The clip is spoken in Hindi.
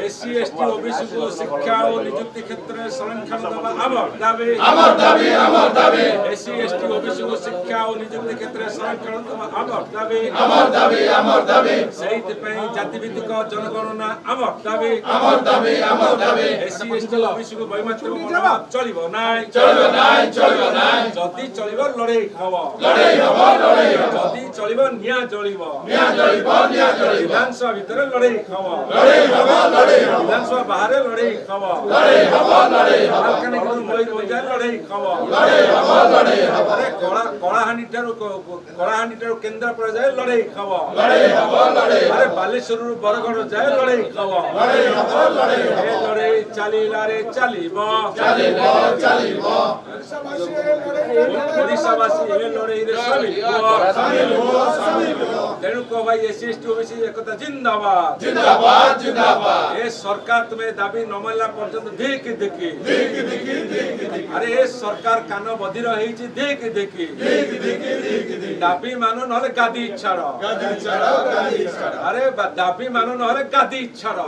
एससी एसटी ओबीसी को शिक्षा और नियुक्ति क्षेत्र में संरक्षण देवा आमर दाबी एससी एसटी ओबीसी को शिक्षा और नियुक्ति क्षेत्र में संरक्षण देवा आमर दाबी सहित पे जातिभित्तिक जनगणना आमर दाबी एससी एसटी ओबीसी को वैमनस्य मनोभाव चलिबो नाय जदि चलिबो लड़ाई हबो जदि चलिबो निया जलिबो विधानसभा भीतर लड़ाई हबो विधानसभा बाहर लड़ाई हबो मालकानगिरी मयूरभंज लड़ाई हबो अरे कलाहांडी ठारू केन्द्रापड़ा जाए लड़ाई हबो अरे बालेश्वर बरगढ़ जाए लड़ाई हबो लड़ाई चलिला रे चलिबो ओडिशावासी ए लड़ाई रे शामिल हो तेणु को भाई एससी एसटी ओबीसी एकता जिंदाबाद ए सरकार तुम्हें दाबी न मानला पर्यंत देखी अरे ए सरकार कान बधिर होईची देखी दाबी मानो नहले गादी छाड़ अरे दाबी मानो नहले गादी छाड़